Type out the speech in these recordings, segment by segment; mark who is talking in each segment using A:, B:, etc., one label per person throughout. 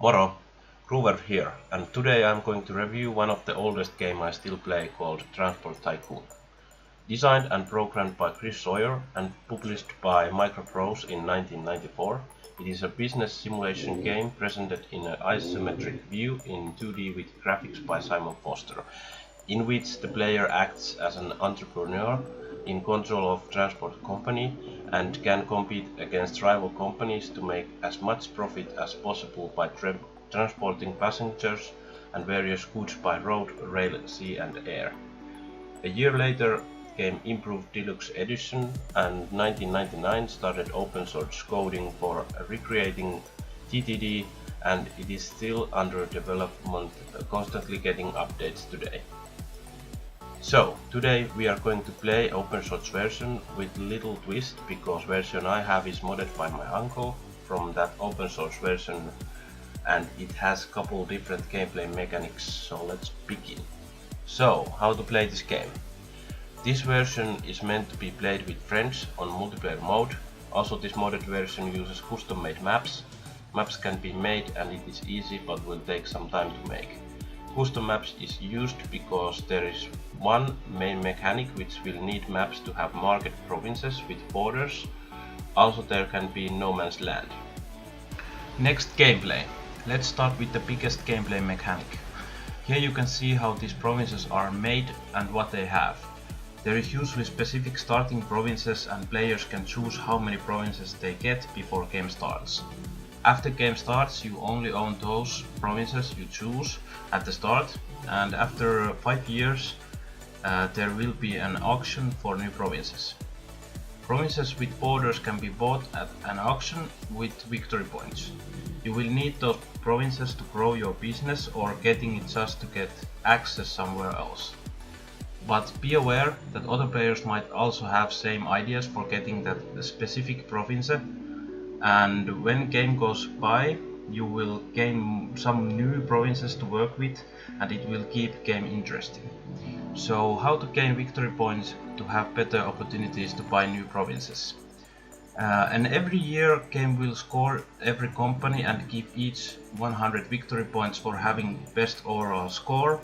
A: Moro, Groover here, and today I'm going to review one of the oldest games I still play called Transport Tycoon. Designed and programmed by Sawyer and published by Microprose in 1994, it is a business simulation game presented in an isometric view in 2D with graphics by Simon Foster, in which the player acts as an entrepreneur in control of transport company and can compete against rival companies to make as much profit as possible by transporting passengers and various goods by road, rail, sea and air. A year later came improved Deluxe edition, and 1999 started open source coding for recreating TTD, and it is still under development, constantly getting updates today. So, today we are going to play open source version with little twist, because version I have is modded by my uncle from that open source version, and it has couple different gameplay mechanics, so let's begin. So, how to play this game? This version is meant to be played with friends on multiplayer mode. Also, this modded version uses custom made maps. Maps can be made and it is easy, but will take some time to make. Custom maps is used because there is one main mechanic which will need maps to have market provinces with borders. Also, there can be no man's land. Next, gameplay. Let's start with the biggest gameplay mechanic. Here you can see how these provinces are made and what they have. There is usually specific starting provinces and players can choose how many provinces they get before game starts. After game starts, you only own those provinces you choose at the start, and after 5 years there will be an auction for new provinces. Provinces with borders can be bought at an auction with victory points. You will need those provinces to grow your business or getting it just to get access somewhere else. But be aware that other players might also have same ideas for getting that specific province, and when game goes by you will gain some new provinces to work with and it will keep game interesting. So how to gain victory points to have better opportunities to buy new provinces. And every year game will score every company and give each 100 victory points for having best overall score,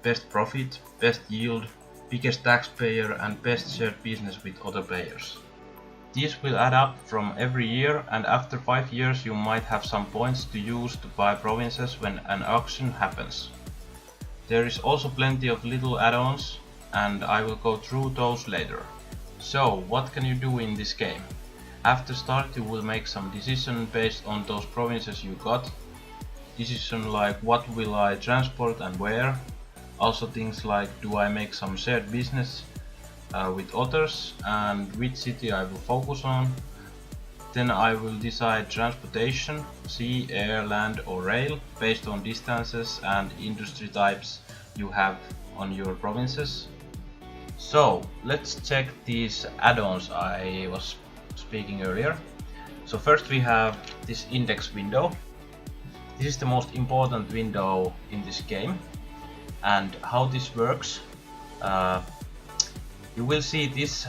A: best profit, best yield, biggest taxpayer and best shared business with other players. These will add up from every year, and after 5 years you might have some points to use to buy provinces when an auction happens. There is also plenty of little add-ons and I will go through those later. So what can you do in this game? After start you will make some decision based on those provinces you got. Decision like what will I transport and where. Also things like do I make some shared business with others and which city I will focus on. Then I will decide transportation, sea, air, land or rail based on distances and industry types you have on your provinces. So let's check these add-ons I was speaking earlier. So first we have this index window. This is the most important window in this game, and how this works. You will see this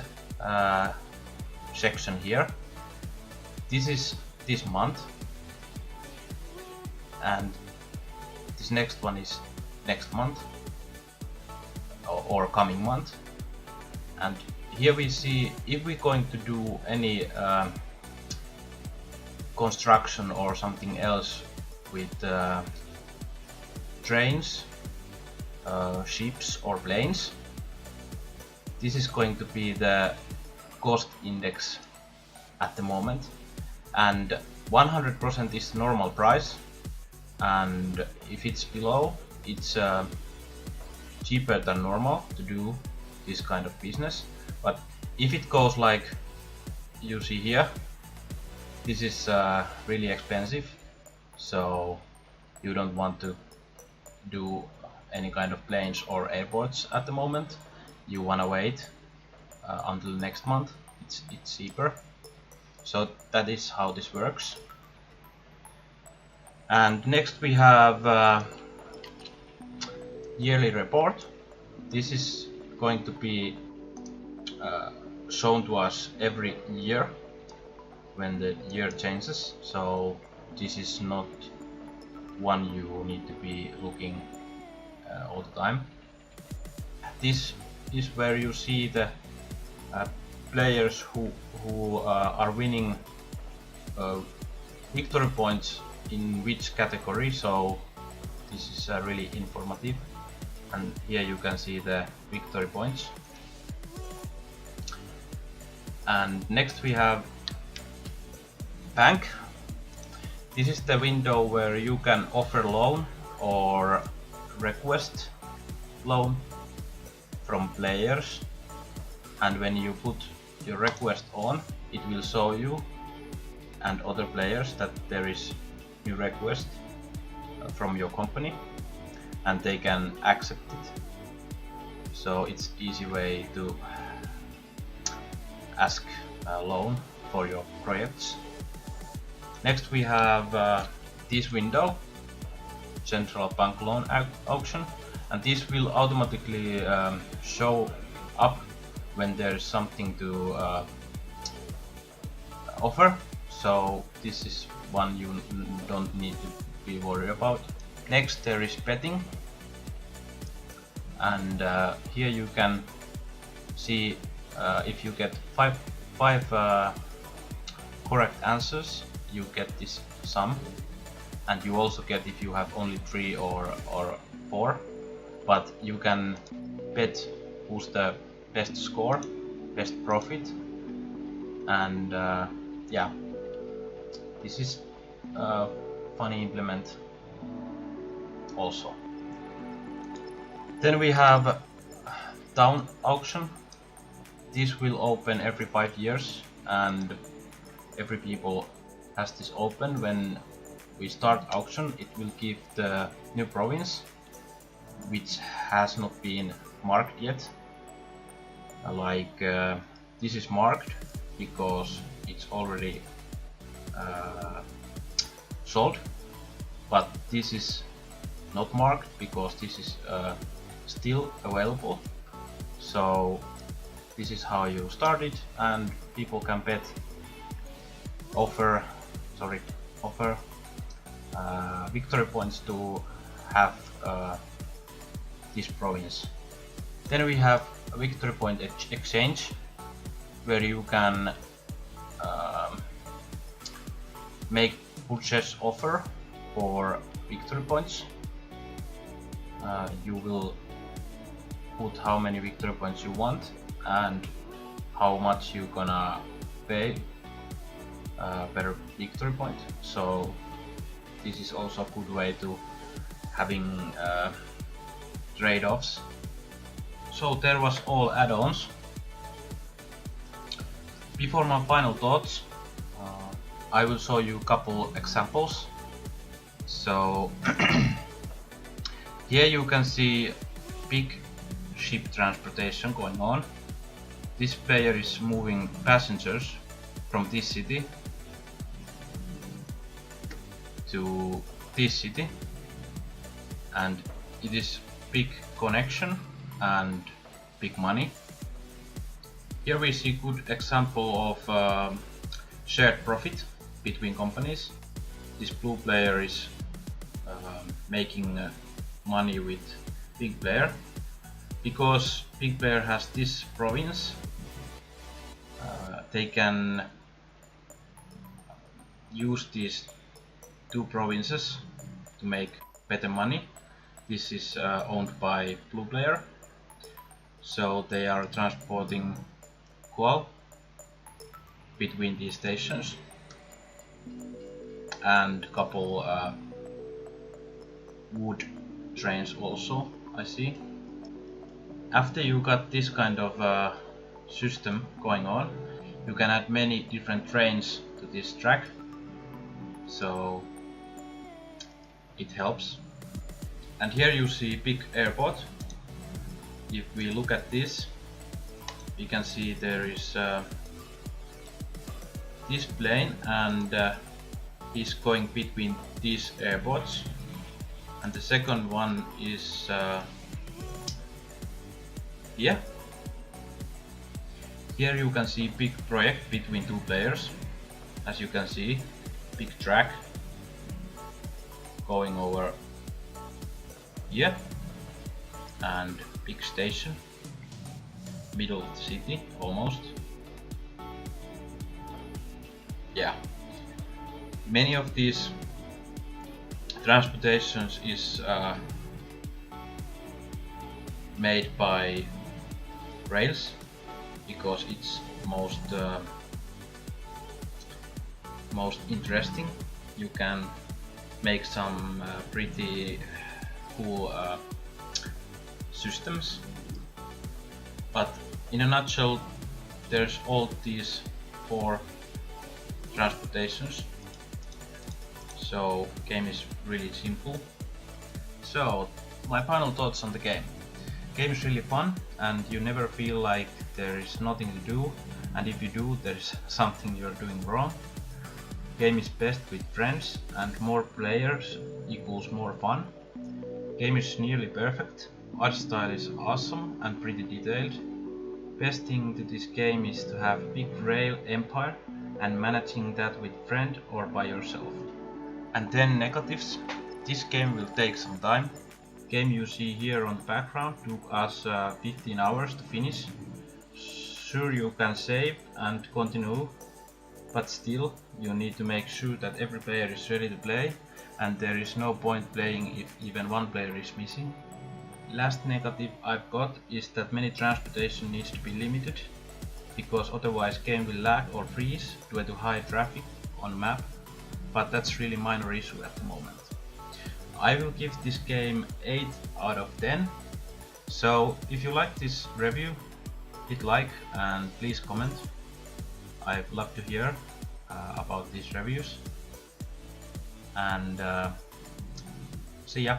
A: section here. This is this month, and this next one is next month or coming month. And here we see if we're going to do any construction or something else with trains, ships or planes. This is going to be the cost index at the moment, and 100% is normal price, and if it's below it's cheaper than normal to do this kind of business. But if it goes like you see here, this is really expensive, so you don't want to do any kind of planes or airports at the moment. You want to wait until next month, it's cheaper. So that is how this works. And next we have yearly report. This is going to be shown to us every year when the year changes, so this is not
B: one you need to be looking all the time. This is where you see the players who are winning victory points in which category, so this is really informative. And here you can see the victory points. And next we have bank. This is the window where you can offer loan or request loan from players, and when you put your request on, it will show you and other players that there is new request from your company, and they can accept it. So it's easy way to ask a loan for your projects. Next we have this window, central bank loan auction, and this will automatically show up when there is something to offer. So this is one you don't need to be worried about. Next there is betting, and here you can see if you get five correct answers, you get this sum, and you also get if you have only 3 or 4. But you can bet who's the best score, best profit, and yeah, this is a funny implement also. Then we have town auction. This will open every 5 years, and every people has this open. When we start auction, it will give the new province which has not been marked yet. Like this is marked because it's already sold, but this is not marked because this is still available. So this is how you start it, and people can bet, offer victory points to have this province. Then we have a victory point exchange, where you can make purchase offer for victory points. You will put how many victory points you want and how much you gonna pay per victory point. So this is also a good way to having trade-offs. So there was all add-ons. Before my final thoughts, I will show you a couple examples. So here you can see big ship transportation going on. This player is moving passengers from this city to this city, and it is big connection and big money. Here we see good example of shared profit between companies. This blue player is making money with big player. Because big player has this province, they can use these 2 provinces to make better money. This is owned by blue player, so they are transporting coal between these stations, and couple wood trains also I see. After you got this kind of system going on, you can add many different trains to this track, so it helps. And here you see big airport. If we look at this, we can see there is this plane, and is going between these airports, and the second one is here. Here you can see big project between 2 players. As you can see, big track. going over here, and big station, middle of the city almost. Yeah, many of these transportations is made by rails because it's most interesting. You can make some pretty cool systems, but in a nutshell there's all these 4 transportations, so game is really simple. So my final thoughts on the game. Game is really fun and you never feel like there is nothing to do, and if you do, there is something you're doing wrong. Game is best with friends and more players equals more fun. Game is nearly perfect. Art style is awesome and pretty detailed. Best thing to this game is to have big rail empire and managing that with friend or by yourself. And then negatives. This game will take some time. Game you see here on the background took us 15 hours to finish. Sure, you can save and continue, but still you need to make sure that every player is ready to play, and there is no point playing if even one player is missing. Last negative I've got is that many transportation needs to be limited, because otherwise game will lag or freeze due to high traffic on map, but that's really minor issue at the moment. I will give this game 8 out of 10. So if you like this review, hit like and please comment. I'd love to hear about these reviews, and see ya.